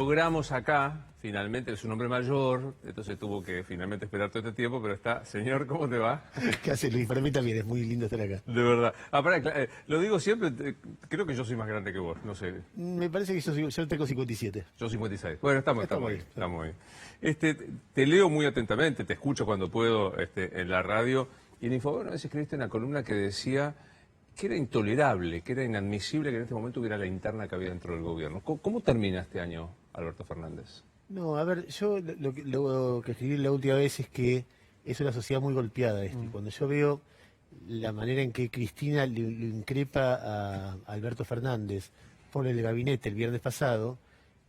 Logramos acá, finalmente, es un hombre mayor, entonces tuvo que finalmente esperar todo este tiempo, pero está, señor, ¿cómo te va? ¿Qué hace Luis? Para mí también es muy lindo estar acá. De verdad. Ah, pará, lo digo siempre, creo que yo soy más grande que vos, no sé, Me parece que yo tengo 57. yo 56. Bueno, estamos Estamos ahí, ahí. estamos ahí. Te leo muy atentamente, te escucho cuando puedo en la radio, y en Infogobierno a veces escribiste una columna que decía que era intolerable, que era inadmisible que en este momento hubiera la interna que había dentro del gobierno. ¿Cómo termina este año, Alberto Fernández? No, a ver, yo lo que escribí la última vez es que es una sociedad muy golpeada esto. Y cuando yo veo la manera en que Cristina lo increpa a Alberto Fernández por el gabinete el viernes pasado,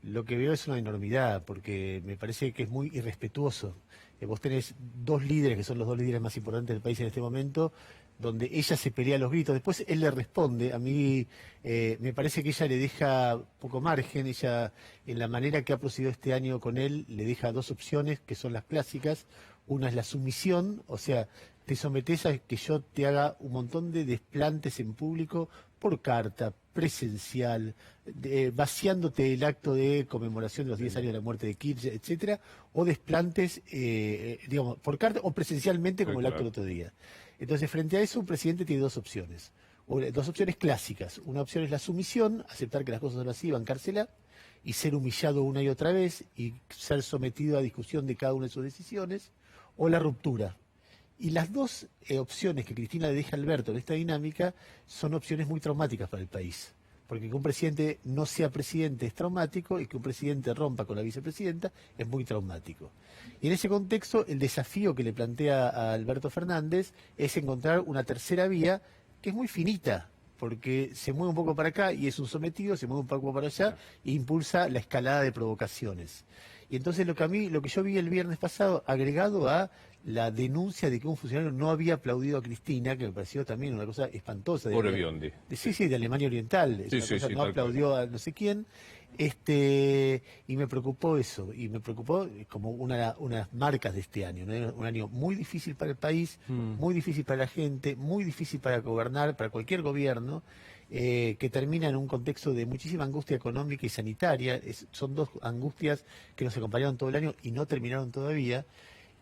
lo que veo es una enormidad, porque me parece que es muy irrespetuoso. Vos tenés dos líderes, que son los dos líderes más importantes del país en este momento, donde ella se pelea a los gritos, después él le responde. A mí me parece que ella le deja poco margen. Ella, en la manera que ha procedido este año con él, le deja dos opciones que son las clásicas. Una es la sumisión, o sea, te sometes a que yo te haga un montón de desplantes en público por carta, presencial, vaciándote el acto de conmemoración de los 10 años de la muerte de Kirchner, etcétera, o desplantes, digamos, por carta o presencialmente como el acto del otro día. Entonces, frente a eso, un presidente tiene dos opciones. Dos opciones clásicas. Una opción es la sumisión, aceptar que las cosas son así, bancársela, y ser humillado una y otra vez, y ser sometido a discusión de cada una de sus decisiones, o la ruptura. Y las dos opciones que Cristina le deja a Alberto en esta dinámica son opciones muy traumáticas para el país. Porque que un presidente no sea presidente es traumático, y que un presidente rompa con la vicepresidenta es muy traumático. Y en ese contexto, el desafío que le plantea a Alberto Fernández es encontrar una tercera vía que es muy finita, porque se mueve un poco para acá y es un sometido, se mueve un poco para allá e impulsa la escalada de provocaciones. Y entonces lo que yo vi el viernes pasado, agregado a la denuncia de que un funcionario no había aplaudido a Cristina, que me pareció también una cosa espantosa. Pobre Biondi. Sí, de Alemania Oriental. Sí, sí, sí, no aplaudió a no sé quién. Y me preocupó eso, y me preocupó como unas marcas de este año, ¿no? Un año muy difícil para el país, muy difícil para la gente, muy difícil para gobernar, para cualquier gobierno, que termina en un contexto de muchísima angustia económica y sanitaria. Son dos angustias que nos acompañaron todo el año y no terminaron todavía,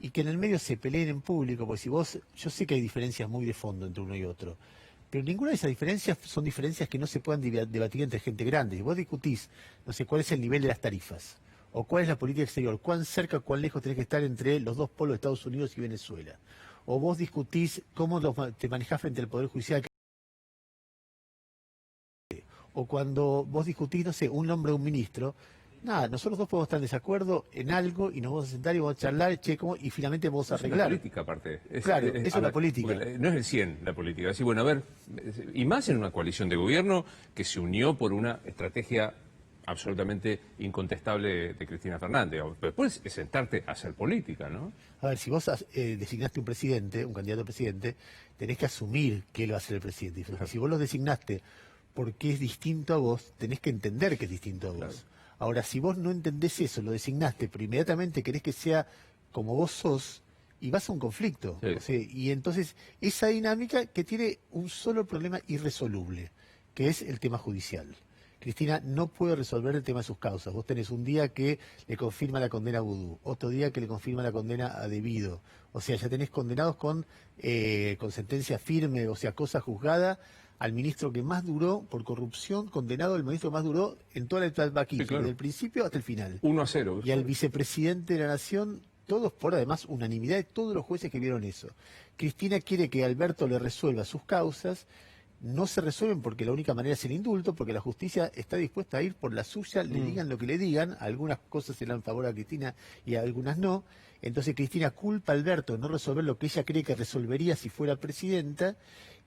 y que en el medio se peleen en público, porque yo sé que hay diferencias muy de fondo entre uno y otro, pero ninguna de esas diferencias son diferencias que no se puedan debatir entre gente grande. Si vos discutís, no sé, cuál es el nivel de las tarifas, o cuál es la política exterior, cuán cerca, cuán lejos tenés que estar entre los dos polos de Estados Unidos y Venezuela, o vos discutís cómo te manejás frente al Poder Judicial, o cuando vos discutís, no sé, un nombre de un ministro. Nada, nosotros dos podemos estar en desacuerdo en algo y nos vamos a sentar y vamos a charlar, y finalmente vamos a arreglar. Es una política, aparte. Claro, eso es la política. No es el 100 la política. Así, bueno, a ver, y más en una coalición de gobierno que se unió por una estrategia absolutamente incontestable de Cristina Fernández. Pero después es sentarte a hacer política, ¿no? A ver, si vos designaste un presidente, un candidato a presidente, tenés que asumir que él va a ser el presidente. Y si vos lo designaste porque es distinto a vos, tenés que entender que es distinto a vos. Claro. Ahora, si vos no entendés eso, lo designaste, pero inmediatamente querés que sea como vos sos, y vas a un conflicto. Sí. O sea, y entonces, esa dinámica que tiene un solo problema irresoluble, que es el tema judicial. Cristina no puede resolver el tema de sus causas. Vos tenés un día que le confirma la condena a Vudú, otro día que le confirma la condena a Debido. O sea, ya tenés condenados con sentencia firme, o sea, cosa juzgada, al ministro que más duró por corrupción, condenado el ministro que más duró en toda la etapa aquí, sí, claro, desde el principio hasta el final. 1-0. Y al vicepresidente de la Nación, todos por además unanimidad de todos los jueces que vieron eso. Cristina quiere que Alberto le resuelva sus causas. No se resuelven porque la única manera es el indulto, porque la justicia está dispuesta a ir por la suya, le digan lo que le digan. Algunas cosas se le dan favor a Cristina y a algunas no. Entonces Cristina culpa a Alberto de no resolver lo que ella cree que resolvería si fuera presidenta.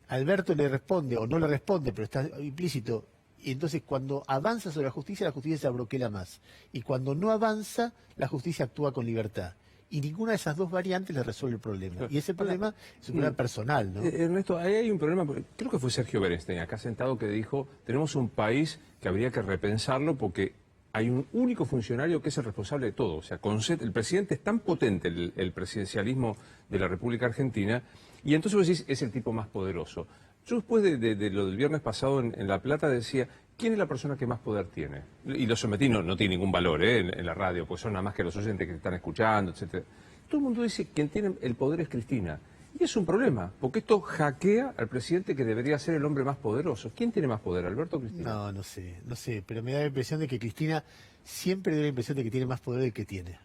Alberto le responde, o no le responde, pero está implícito. Y entonces cuando avanza sobre la justicia se abroquela más. Y cuando no avanza, la justicia actúa con libertad. Y ninguna de esas dos variantes le resuelve el problema. Y ese problema es un problema personal, ¿no? Ernesto, ahí hay un problema, creo que fue Sergio Berenstein, acá sentado, que dijo, tenemos un país que habría que repensarlo porque hay un único funcionario que es el responsable de todo. O sea, el presidente es tan potente, el presidencialismo de la República Argentina, y entonces vos decís, es el tipo más poderoso. Yo después de lo del viernes pasado en La Plata decía, ¿quién es la persona que más poder tiene? Y los sometí no tiene ningún valor en la radio, pues son nada más que los oyentes que están escuchando, etcétera. Todo el mundo dice que quien tiene el poder es Cristina. Y es un problema, porque esto hackea al presidente que debería ser el hombre más poderoso. ¿Quién tiene más poder, Alberto o Cristina? No sé, pero me da la impresión de que Cristina siempre dio la impresión de que tiene más poder del que tiene.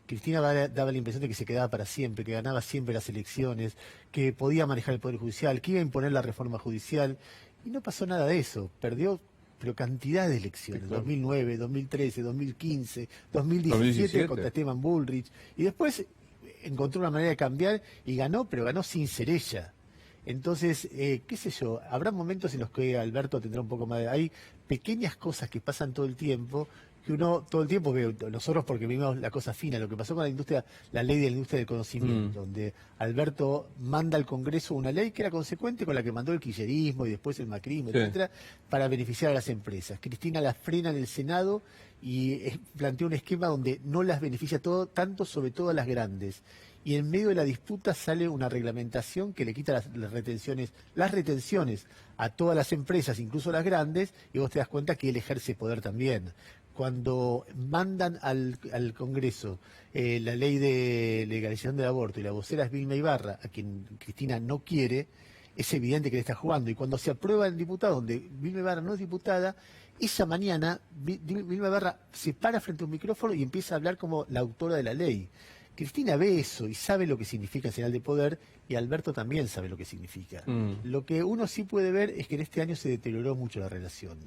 Cristina daba la impresión de que se quedaba para siempre, que ganaba siempre las elecciones, que podía manejar el Poder Judicial, que iba a imponer la reforma judicial, y no pasó nada de eso. Perdió, pero cantidad de elecciones, Sí, claro. 2009, 2013, 2015, 2017 2017. contra Esteban Bullrich, y después encontró una manera de cambiar y ganó, pero ganó sin ser ella. Entonces, qué sé yo, habrá momentos en los que Alberto tendrá un poco más de... Hay pequeñas cosas que pasan todo el tiempo, que uno todo el tiempo ve, nosotros porque vimos la cosa fina, lo que pasó con la industria, la ley de la industria del conocimiento, donde Alberto manda al Congreso una ley que era consecuente con la que mandó el kirchnerismo y después el macrismo, Sí. etcétera, para beneficiar a las empresas. Cristina la frena en el Senado y plantea un esquema donde no las beneficia tanto, sobre todo a las grandes. Y en medio de la disputa sale una reglamentación que le quita las retenciones a todas las empresas, incluso las grandes, y vos te das cuenta que él ejerce poder también. Cuando mandan al Congreso la ley de legalización del aborto y la vocera es Vilma Ibarra, a quien Cristina no quiere, es evidente que le está jugando. Y cuando se aprueba el diputado, donde Vilma Ibarra no es diputada, esa mañana Vilma Ibarra se para frente a un micrófono y empieza a hablar como la autora de la ley. Cristina ve eso y sabe lo que significa el señal de poder, y Alberto también sabe lo que significa. Lo que uno sí puede ver es que en este año se deterioró mucho la relación.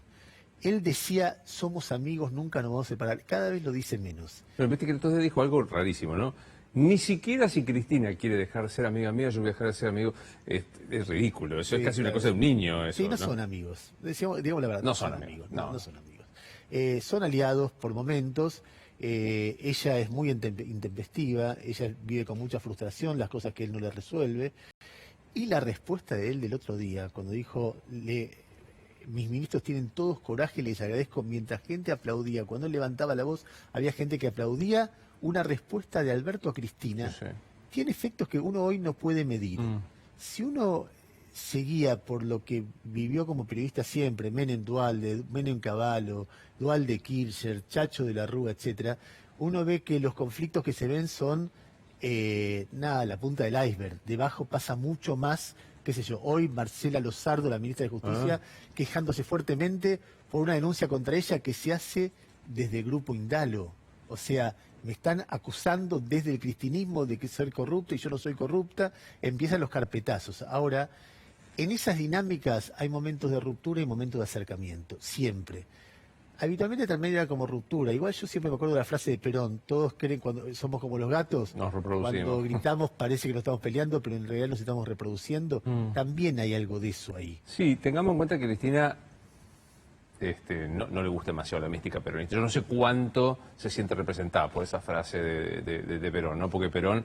Él decía, somos amigos, nunca nos vamos a separar. Cada vez lo dice menos. Pero viste que entonces dijo algo rarísimo, ¿no? Ni siquiera si Cristina quiere dejar de ser amiga mía, yo voy a dejar de ser amigo. Es ridículo, eso Sí, es casi una claro. cosa de un niño. Eso, Sí, no son amigos. Digamos la verdad, No son amigos, No, no. no son amigos. Son aliados por momentos. Ella es muy intempestiva, ella vive con mucha frustración las cosas que él no le resuelve. Y la respuesta de él del otro día, cuando dijo, mis ministros tienen todos coraje, les agradezco, mientras gente aplaudía, cuando él levantaba la voz, había gente que aplaudía, una respuesta de Alberto a Cristina, Sí. tiene efectos que uno hoy no puede medir. Si uno seguía por lo que vivió como periodista siempre, Menem Duhalde, Menem Cavallo, Duhalde Kirchner, Chacho de la Rúa, etcétera, uno ve que los conflictos que se ven son la punta del iceberg. Debajo pasa mucho más, qué sé yo, hoy Marcela Lozardo, la ministra de Justicia, quejándose fuertemente por una denuncia contra ella que se hace desde el Grupo Indalo. O sea, me están acusando desde el cristinismo de que soy corrupta y yo no soy corrupta, empiezan los carpetazos. Ahora, en esas dinámicas hay momentos de ruptura y momentos de acercamiento, siempre. Habitualmente también era como ruptura. Igual yo siempre me acuerdo de la frase de Perón, todos creen cuando somos como los gatos, Nos reproducimos. cuando gritamos parece que nos estamos peleando, pero en realidad nos estamos reproduciendo. También hay algo de eso ahí. Sí, tengamos en cuenta que Cristina no le gusta demasiado la mística peronista. Yo no sé cuánto se siente representada por esa frase de Perón, ¿no? Porque Perón,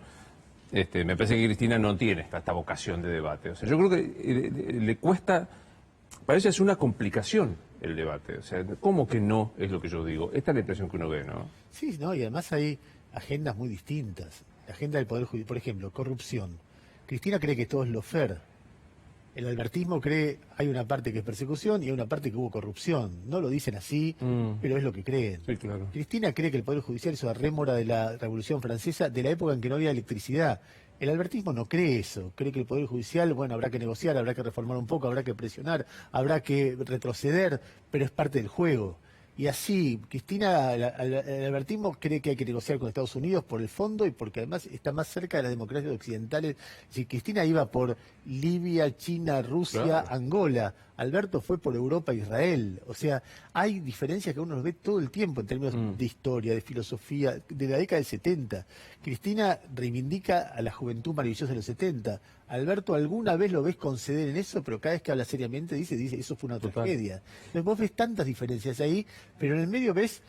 me parece que Cristina no tiene esta vocación de debate. O sea, yo creo que le cuesta, parece es una complicación el debate. O sea, ¿cómo que no es lo que yo digo? Esta es la impresión que uno ve, ¿no? Sí, no, y además hay agendas muy distintas. La agenda del Poder Judicial, por ejemplo, corrupción. Cristina cree que todo es lawfare. El albertismo cree hay una parte que es persecución y hay una parte que hubo corrupción. No lo dicen así, pero es lo que creen. Sí, claro. Cristina cree que el Poder Judicial es una rémora de la Revolución Francesa, de la época en que no había electricidad. El albertismo no cree eso, cree que el Poder Judicial, bueno, habrá que negociar, habrá que reformar un poco, habrá que presionar, habrá que retroceder, pero es parte del juego. Y así, Cristina, el albertismo cree que hay que negociar con Estados Unidos por el fondo y porque además está más cerca de las democracias occidentales. Si Cristina iba por Libia, China, Rusia, Claro. Angola, Alberto fue por Europa e Israel. O sea, hay diferencias que uno los ve todo el tiempo en términos de historia, de filosofía, de la década del 70. Cristina reivindica a la juventud maravillosa de los 70. Alberto alguna vez lo ves conceder en eso, pero cada vez que habla seriamente dice eso fue una Total. tragedia. Entonces vos ves tantas diferencias ahí, pero en el medio ves,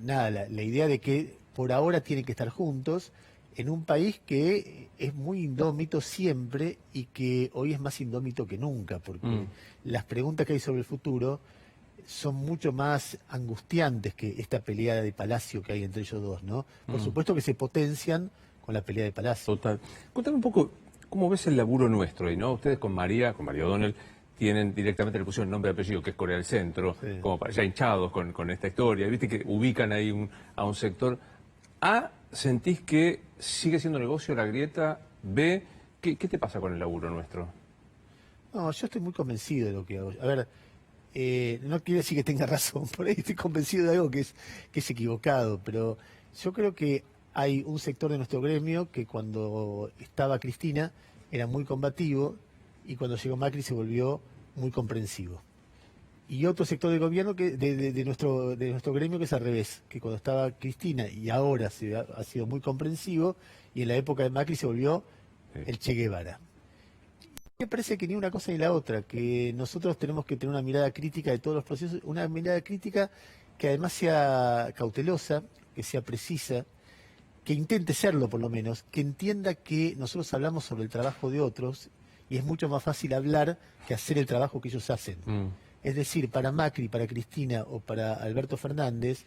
la idea de que por ahora tienen que estar juntos en un país que es muy indómito siempre y que hoy es más indómito que nunca, porque las preguntas que hay sobre el futuro son mucho más angustiantes que esta pelea de Palacio que hay entre ellos dos, ¿no? Por supuesto que se potencian con la pelea de Palacio. Total. Cuéntame un poco, ¿cómo ves el laburo nuestro ahí, no? Ustedes con María O'Donnell, tienen directamente, le pusieron nombre y apellido, que es Corea del Centro, Sí. como para ya hinchados con esta historia, viste que ubican ahí a un sector. A, ¿sentís que sigue siendo negocio la grieta? B, ¿qué te pasa con el laburo nuestro? No, yo estoy muy convencido de lo que hago. A ver, no quiere decir que tenga razón, por ahí estoy convencido de algo que es equivocado, pero yo creo que hay un sector de nuestro gremio que cuando estaba Cristina era muy combativo y cuando llegó Macri se volvió muy comprensivo. Y otro sector del gobierno de nuestro gremio que es al revés, que cuando estaba Cristina y ahora ha sido muy comprensivo y en la época de Macri se volvió el Che Guevara. Me parece que ni una cosa ni la otra, que nosotros tenemos que tener una mirada crítica de todos los procesos, una mirada crítica que además sea cautelosa, que sea precisa, que intente serlo por lo menos, que entienda que nosotros hablamos sobre el trabajo de otros y es mucho más fácil hablar que hacer el trabajo que ellos hacen. Es decir, para Macri, para Cristina o para Alberto Fernández,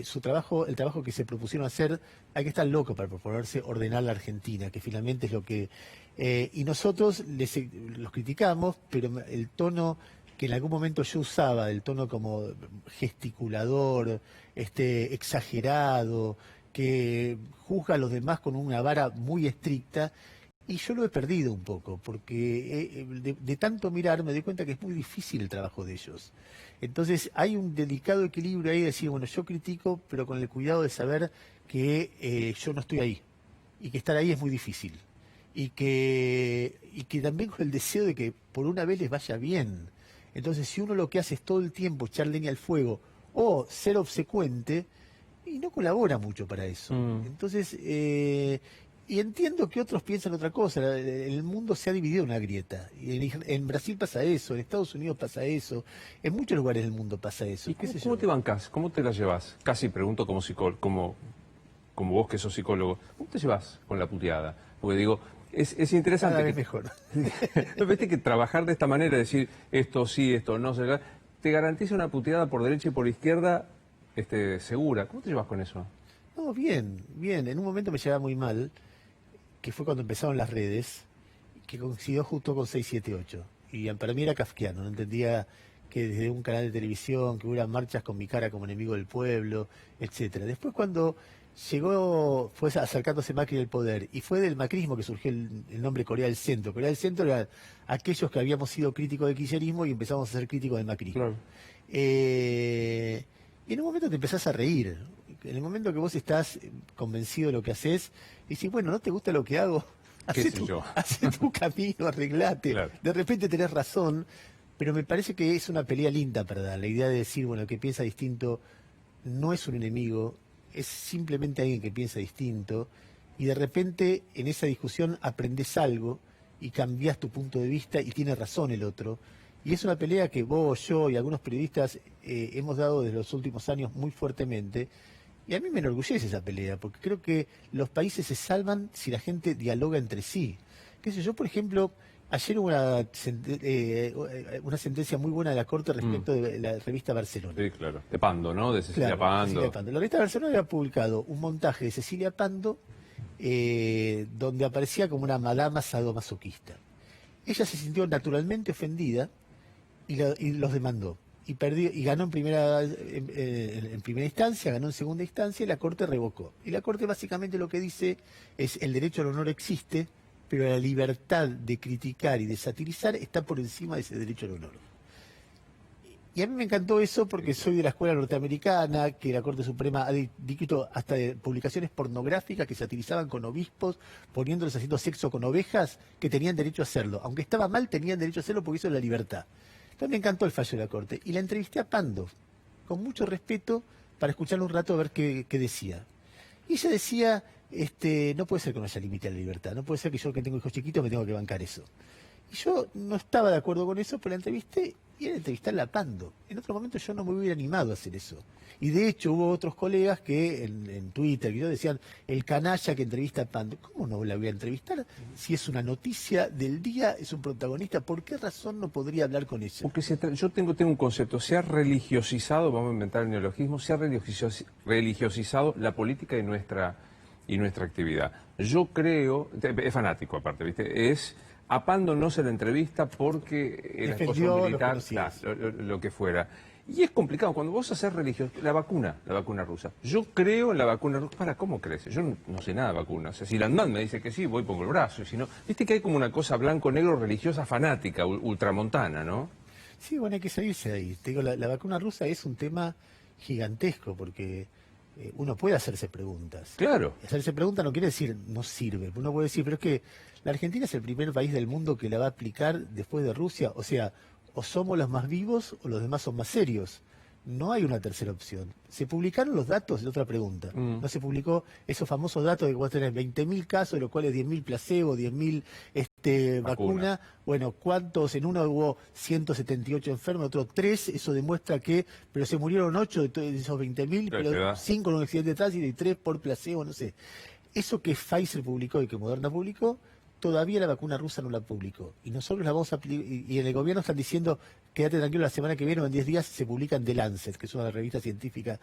su trabajo, el trabajo que se propusieron hacer, hay que estar loco para proponerse ordenar la Argentina, que finalmente es lo que... y nosotros los criticamos, pero el tono que en algún momento yo usaba, el tono como gesticulador, exagerado, que juzga a los demás con una vara muy estricta, y yo lo he perdido un poco, porque de tanto mirar me doy cuenta que es muy difícil el trabajo de ellos. Entonces hay un delicado equilibrio ahí de decir, bueno, yo critico, pero con el cuidado de saber que yo no estoy ahí, y que estar ahí es muy difícil. Y que también con el deseo de que por una vez les vaya bien. Entonces, si uno lo que hace es todo el tiempo echar leña al fuego o ser obsecuente, y no colabora mucho para eso. Entonces, y entiendo que otros piensan otra cosa. El mundo se ha dividido en una grieta. Y en Brasil pasa eso, en Estados Unidos pasa eso, en muchos lugares del mundo pasa eso. ¿Y cómo te bancás? ¿Cómo te la llevas? Casi pregunto como psicólogo, como vos que sos psicólogo. ¿Cómo te llevas con la puteada? Porque digo, es interesante. Cada vez mejor. ¿No viste que trabajar de esta manera, decir esto sí, esto no, te garantiza una puteada por derecha y por izquierda segura? ¿Cómo te llevas con eso? No, bien, bien. En un momento me llevaba muy mal, que fue cuando empezaron las redes, que coincidió justo con 678. Y para mí era kafkiano, no entendía que desde un canal de televisión, que hubiera marchas con mi cara como enemigo del pueblo, etcétera. Después cuando fue acercándose Macri al poder, y fue del macrismo que surgió el nombre Corea del Centro. Corea del Centro era aquellos que habíamos sido críticos del kirchnerismo y empezamos a ser críticos del macrismo. Claro. Y en un momento te empezás a reír. En el momento que vos estás convencido de lo que haces, y dices, bueno, ¿no te gusta lo que hago? Hacé tu camino, arreglate. Claro. De repente tenés razón, pero me parece que es una pelea linda para dar. La idea de decir, bueno, el que piensa distinto no es un enemigo, es simplemente alguien que piensa distinto, y de repente en esa discusión aprendés algo y cambiás tu punto de vista y tiene razón el otro. Y es una pelea que vos, yo y algunos periodistas hemos dado desde los últimos años muy fuertemente. Y a mí me enorgullece esa pelea, porque creo que los países se salvan si la gente dialoga entre sí. Qué sé yo, por ejemplo, ayer hubo una sentencia muy buena de la Corte respecto de la revista Barcelona. Sí, claro. De Pando, ¿no? De Cecilia Claro, Pando. Cecilia Pando. La revista Barcelona había publicado un montaje de Cecilia Pando donde aparecía como una madama sadomasoquista. Ella se sintió naturalmente ofendida y los demandó. Y perdió, y ganó en primera instancia, ganó en segunda instancia y la Corte revocó. Y la Corte básicamente lo que dice es el derecho al honor existe, pero la libertad de criticar y de satirizar está por encima de ese derecho al honor. Y a mí me encantó eso porque soy de la escuela norteamericana, que la Corte Suprema ha dictado hasta de publicaciones pornográficas que satirizaban con obispos, poniéndolos haciendo sexo con ovejas, que tenían derecho a hacerlo. Aunque estaba mal, tenían derecho a hacerlo porque eso es la libertad. Entonces me encantó el fallo de la Corte. Y la entrevisté a Pando, con mucho respeto, para escucharle un rato a ver qué decía. Y ella decía, no puede ser que no haya límite a la libertad, no puede ser que yo que tengo hijos chiquitos me tengo que bancar eso. Y yo no estaba de acuerdo con eso, pero la entrevisté y era entrevistarla a Pando. En otro momento yo no me hubiera animado a hacer eso. Y de hecho hubo otros colegas que en Twitter decían, el canalla que entrevista a Pando. ¿Cómo no la voy a entrevistar? Si es una noticia del día, es un protagonista, ¿por qué razón no podría hablar con ella? Porque yo tengo un concepto, se ha religiosizado, vamos a inventar el neologismo, se ha religiosizado la política y nuestra actividad. Yo creo, es fanático aparte, ¿viste? apándonos en la entrevista porque era esposo Defendió los militar, conocidos. lo que fuera. Y es complicado, cuando vos haces religión, la vacuna rusa. Yo creo en la vacuna rusa. ¿Cómo crees? Yo no sé nada de vacunas. O sea, si Landman me dice que sí, voy y pongo el brazo. Y si no, viste que hay como una cosa blanco-negro religiosa fanática, ultramontana, ¿no? Sí, bueno, hay que salirse de ahí. Te digo, la vacuna rusa es un tema gigantesco porque uno puede hacerse preguntas. Claro. Hacerse preguntas no quiere decir no sirve. Uno puede decir, pero es que la Argentina es el primer país del mundo que la va a aplicar después de Rusia. O sea, o somos los más vivos o los demás son más serios. No hay una tercera opción. Se publicaron los datos, es otra pregunta. No se publicó esos famosos datos de que vos tenés 20.000 casos, de los cuales 10.000 placebo, 10.000 vacuna. Bueno, ¿cuántos? En uno hubo 178 enfermos, otro 3. Eso demuestra que, pero se murieron 8 de esos 20.000, pero 5 en un accidente de tránsito y 3 por placebo, no sé. Eso que Pfizer publicó y que Moderna publicó, todavía la vacuna rusa no la publicó. Y nosotros la vamos a y en el gobierno están diciendo, quédate tranquilo, la semana que viene o en 10 días se publica en The Lancet, que es una revista científica.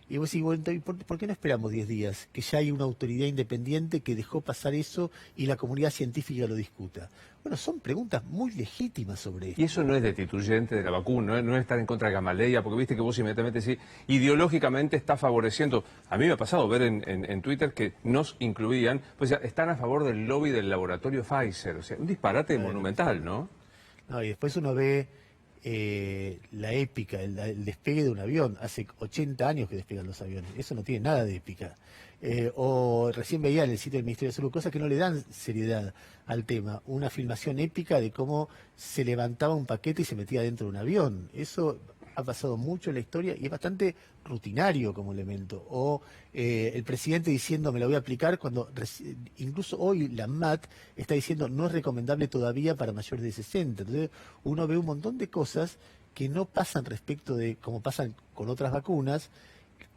Y vos decís, bueno, ¿por qué no esperamos 10 días? Que ya hay una autoridad independiente que dejó pasar eso y la comunidad científica lo discuta. Bueno, son preguntas muy legítimas sobre esto. Y eso no es destituyente de la vacuna, no es estar en contra de Gamaleya, porque viste que vos inmediatamente decís, ideológicamente está favoreciendo. A mí me ha pasado ver en Twitter que nos incluían, pues ya están a favor del lobby del laboratorio Pfizer. O sea, un disparate monumental, ¿no? No, y después uno ve la épica, el despegue de un avión. Hace 80 años que despegan los aviones. Eso no tiene nada de épica. O recién veía en el sitio del Ministerio de Salud cosas que no le dan seriedad al tema. Una filmación épica de cómo se levantaba un paquete y se metía dentro de un avión. Eso ha pasado mucho en la historia y es bastante rutinario como elemento. O el presidente diciendo me lo voy a aplicar cuando incluso hoy la MAT está diciendo no es recomendable todavía para mayores de 60. Entonces uno ve un montón de cosas que no pasan respecto de como pasan con otras vacunas,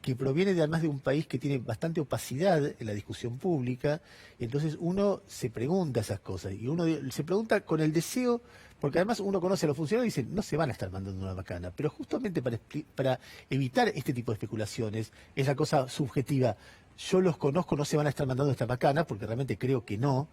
que proviene además de un país que tiene bastante opacidad en la discusión pública, y entonces uno se pregunta esas cosas, y uno se pregunta con el deseo, porque además uno conoce a los funcionarios y dicen, no se van a estar mandando una macana, pero justamente para evitar este tipo de especulaciones, esa cosa subjetiva, yo los conozco, no se van a estar mandando esta macana, porque realmente creo que no.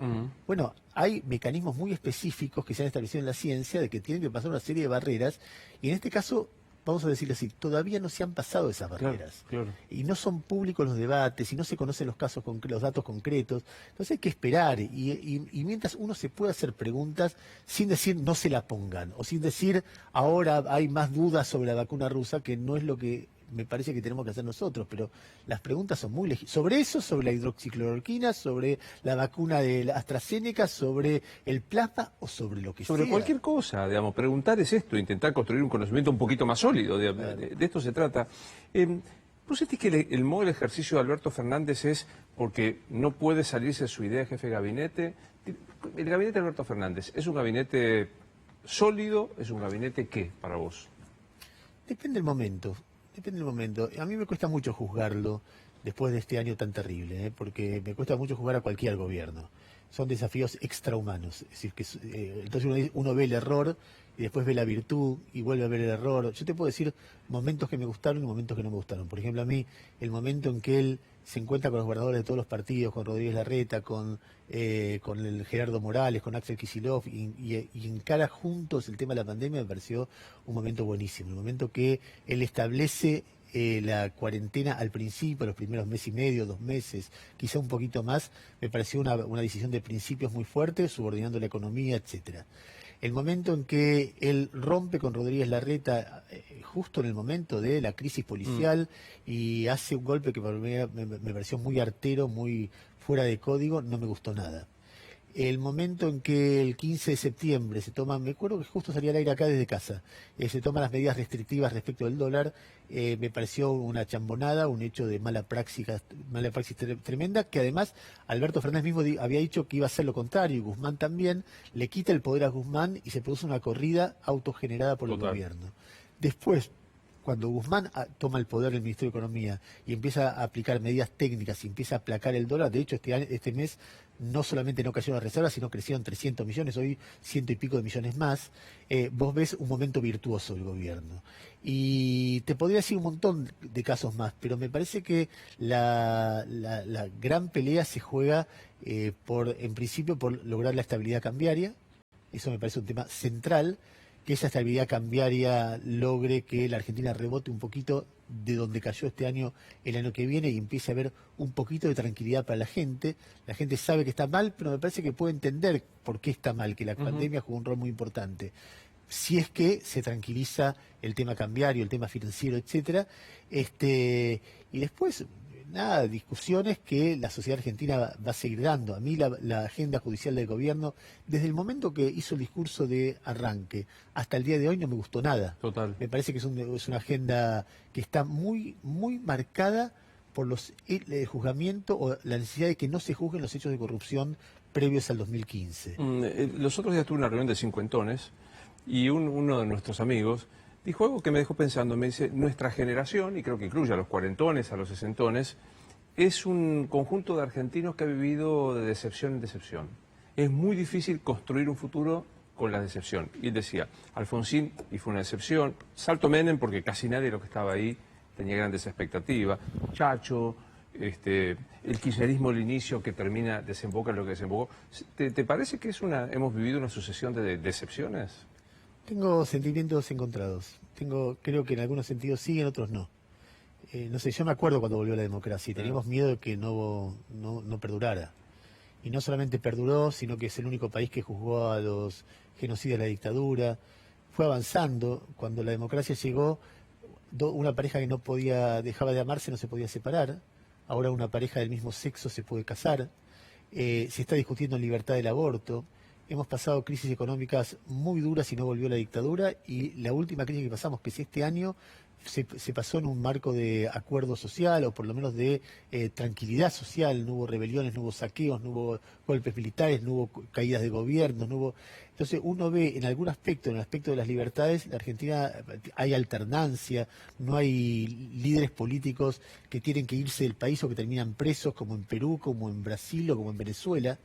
Bueno, hay mecanismos muy específicos que se han establecido en la ciencia de que tienen que pasar una serie de barreras, y en este caso vamos a decirlo así, todavía no se han pasado esas barreras. Claro. Y no son públicos los debates, y no se conocen los casos, los datos concretos. Entonces hay que esperar, y mientras uno se puede hacer preguntas sin decir no se la pongan, o sin decir ahora hay más dudas sobre la vacuna rusa, que no es lo que me parece que tenemos que hacer nosotros, pero las preguntas son muy legítimas. Sobre eso, sobre la hidroxicloroquina, sobre la vacuna de la AstraZeneca, sobre el plasma o sobre lo que sea. Sobre cualquier cosa, digamos, preguntar es esto, intentar construir un conocimiento un poquito más sólido, de esto se trata. ¿Vos sentís que el modo de ejercicio de Alberto Fernández es porque no puede salirse de su idea de jefe de gabinete? ¿El gabinete de Alberto Fernández es un gabinete sólido? ¿Es un gabinete qué para vos? Depende del momento. Depende del momento. A mí me cuesta mucho juzgarlo después de este año tan terrible, porque me cuesta mucho juzgar a cualquier gobierno. Son desafíos extrahumanos. Es decir, que entonces uno ve el error y después ve la virtud y vuelve a ver el error. Yo te puedo decir momentos que me gustaron y momentos que no me gustaron. Por ejemplo, a mí, el momento en que él se encuentra con los gobernadores de todos los partidos, con Rodríguez Larreta, con el Gerardo Morales, con Axel Kicillof, y encara juntos el tema de la pandemia, me pareció un momento buenísimo. El momento que él establece la cuarentena al principio, los primeros mes y medio, 2 meses, quizá un poquito más, me pareció una decisión de principios muy fuerte, subordinando la economía, etcétera. El momento en que él rompe con Rodríguez Larreta, justo en el momento de la crisis policial, y hace un golpe que para mí me pareció muy artero, muy fuera de código, no me gustó nada. El momento en que el 15 de septiembre se toman, me acuerdo que justo salía al aire acá desde casa, se toman las medidas restrictivas respecto del dólar, me pareció una chambonada, un hecho de mala praxis tremenda, que además Alberto Fernández mismo había dicho que iba a hacer lo contrario, y Guzmán también, le quita el poder a Guzmán y se produce una corrida autogenerada por el gobierno. Después, cuando Guzmán toma el poder del Ministerio de Economía y empieza a aplicar medidas técnicas y empieza a aplacar el dólar, de hecho este mes no solamente no cayeron las reservas, sino crecieron 300 millones, hoy 100 y pico de millones más, vos ves un momento virtuoso del gobierno. Y te podría decir un montón de casos más, pero me parece que la gran pelea se juega en principio por lograr la estabilidad cambiaria, Eso me parece un tema central, que esa estabilidad cambiaria logre que la Argentina rebote un poquito de donde cayó este año el año que viene y empiece a haber un poquito de tranquilidad para la gente. La gente sabe que está mal, pero me parece que puede entender por qué está mal, que la pandemia jugó un rol muy importante. Si es que se tranquiliza el tema cambiario, el tema financiero, etcétera, y después nada, discusiones que la sociedad argentina va a seguir dando. A mí la agenda judicial del gobierno, desde el momento que hizo el discurso de arranque hasta el día de hoy, no me gustó nada. Total. Me parece que es una agenda que está muy, muy marcada por el juzgamiento o la necesidad de que no se juzguen los hechos de corrupción previos al 2015. Los otros días tuve una reunión de cincuentones y uno de nuestros amigos dijo algo que me dejó pensando. Me dice, nuestra generación, y creo que incluye a los cuarentones, a los sesentones, es un conjunto de argentinos que ha vivido de decepción en decepción. Es muy difícil construir un futuro con la decepción. Y él decía, Alfonsín, y fue una decepción, Salto Menem, porque casi nadie de los que estaba ahí tenía grandes expectativas, Chacho, el kirchnerismo al inicio que desemboca en lo que desembocó. ¿Te parece que hemos vivido una sucesión de decepciones? Tengo sentimientos encontrados. Creo que en algunos sentidos sí, en otros no. No sé, yo me acuerdo cuando volvió la democracia y teníamos miedo de que no perdurara. Y no solamente perduró, sino que es el único país que juzgó a los genocidas de la dictadura. Fue avanzando. Cuando la democracia llegó, una pareja que dejaba de amarse no se podía separar. Ahora una pareja del mismo sexo se puede casar. Se está discutiendo libertad del aborto. Hemos pasado crisis económicas muy duras y no volvió la dictadura, y la última crisis que pasamos, que es este año, se pasó en un marco de acuerdo social, o por lo menos de tranquilidad social. No hubo rebeliones, no hubo saqueos, no hubo golpes militares, no hubo caídas de gobierno, no hubo... Entonces uno ve en algún aspecto, en el aspecto de las libertades, la Argentina hay alternancia, no hay líderes políticos que tienen que irse del país o que terminan presos, como en Perú, como en Brasil o como en Venezuela,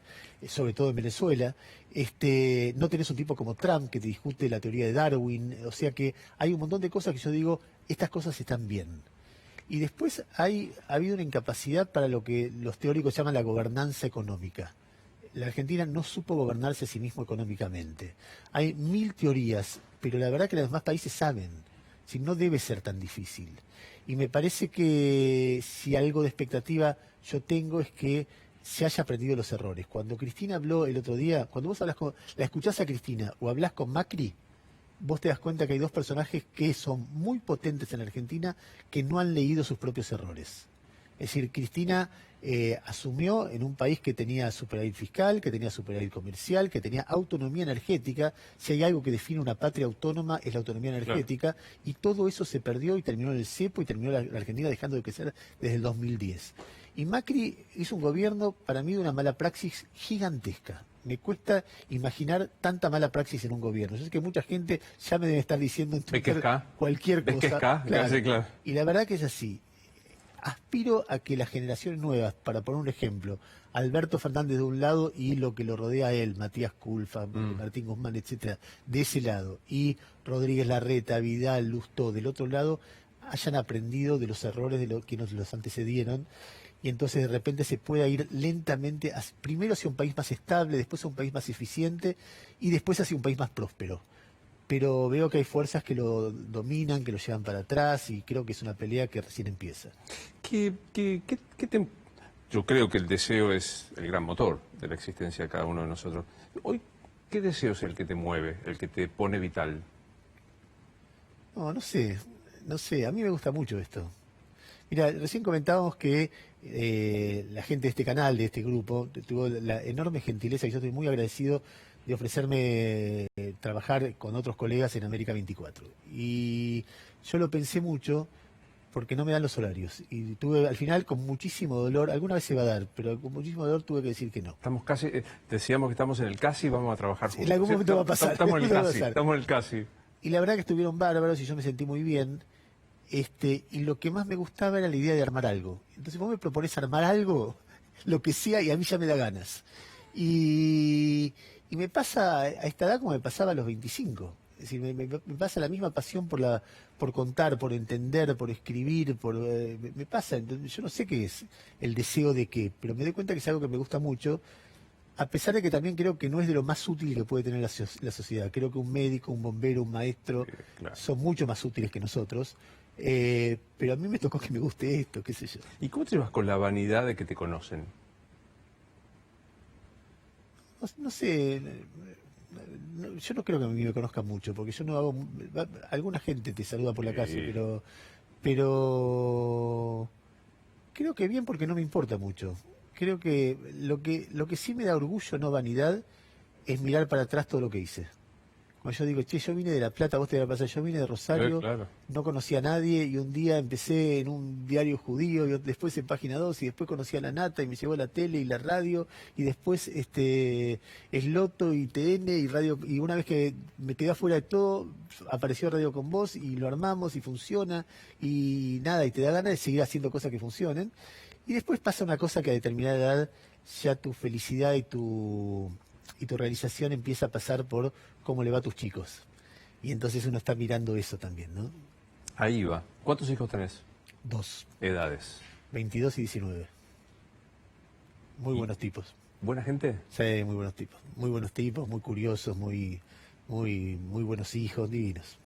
sobre todo en Venezuela. No tenés un tipo como Trump que te discute la teoría de Darwin, o sea que hay un montón de cosas que yo digo, estas cosas están bien. Y después ha habido una incapacidad para lo que los teóricos llaman la gobernanza económica. La Argentina no supo gobernarse a sí mismo económicamente. Hay 1000 teorías, pero la verdad que los demás países saben. Si no debe ser tan difícil. Y me parece que si algo de expectativa yo tengo es que se haya aprendido los errores. Cuando Cristina habló el otro día, cuando vos la escuchás a Cristina o hablás con Macri, vos te das cuenta que hay dos personajes que son muy potentes en la Argentina que no han leído sus propios errores. Es decir, Cristina asumió en un país que tenía superávit fiscal, que tenía superávit comercial, que tenía autonomía energética. Si hay algo que define una patria autónoma es la autonomía energética, claro. Y todo eso se perdió y terminó en el cepo y terminó la Argentina dejando de crecer desde el 2010. Y Macri hizo un gobierno, para mí, de una mala praxis gigantesca. Me cuesta imaginar tanta mala praxis en un gobierno. Yo sé que mucha gente ya me debe estar diciendo en Twitter cualquier cosa. Claro. Sí, claro. Y la verdad que es así. Aspiro a que las generaciones nuevas, para poner un ejemplo, Alberto Fernández de un lado y lo que lo rodea a él, Matías Culfas, Martín Guzmán, etcétera, de ese lado, y Rodríguez Larreta, Vidal, Lustó, del otro lado, hayan aprendido de los errores de que nos los antecedieron, y entonces de repente se pueda ir lentamente, primero hacia un país más estable, después hacia un país más eficiente, y después hacia un país más próspero. Pero veo que hay fuerzas que lo dominan, que lo llevan para atrás, y creo que es una pelea que recién empieza. Yo creo que el deseo es el gran motor de la existencia de cada uno de nosotros. Hoy, ¿qué deseo es el que te mueve, el que te pone vital? No sé, a mí me gusta mucho esto. Mira, recién comentábamos que la gente de este canal, de este grupo, tuvo la enorme gentileza, y yo estoy muy agradecido, de ofrecerme trabajar con otros colegas en América 24. Y yo lo pensé mucho porque no me dan los horarios. Y tuve, al final, con muchísimo dolor, alguna vez se va a dar, pero con muchísimo dolor tuve que decir que no. Estamos casi, decíamos que estamos en el casi y vamos a trabajar juntos. En algún momento va a pasar. Estamos en el casi. Y la verdad que estuvieron bárbaros y yo me sentí muy bien. Y lo que más me gustaba era la idea de armar algo. Entonces vos me proponés armar algo, lo que sea, y a mí ya me da ganas. Y me pasa a esta edad como me pasaba a los 25. Es decir, me pasa la misma pasión por contar, por entender, por escribir, me pasa. Entonces, yo no sé qué es el deseo de qué, pero me doy cuenta que es algo que me gusta mucho. A pesar de que también creo que no es de lo más útil que puede tener la sociedad. Creo que un médico, un bombero, un maestro Claro. son mucho más útiles que nosotros. Pero a mí me tocó que me guste esto, qué sé yo. ¿Y cómo te llevas con la vanidad de que te conocen? No sé, yo no creo que a mí me conozcan mucho, porque yo no hago... Alguna gente te saluda por la calle, Sí. pero creo que bien porque no me importa mucho. Creo que lo que sí me da orgullo, no vanidad, es mirar para atrás todo lo que hice. Cuando yo digo, che, yo vine de La Plata, vos te de La Plata, yo vine de Rosario, Claro. no conocía a nadie y un día empecé en un diario judío, y después en Página 2 y después conocí a la Nata y me llevó la tele y la radio y después Esloto y TN y radio, y una vez que me quedé afuera de todo, apareció Radio con Vos y lo armamos y funciona y nada, y te da ganas de seguir haciendo cosas que funcionen. Y después pasa una cosa que a determinada edad ya tu felicidad y tu realización empieza a pasar por cómo le va a tus chicos. Y entonces uno está mirando eso también, ¿no? Ahí va. ¿Cuántos hijos tenés? 2, Edades. 22 y 19. Muy ¿Y buenos tipos. buena gente? Sí, muy buenos tipos. Muy buenos tipos, muy curiosos, muy buenos hijos, divinos.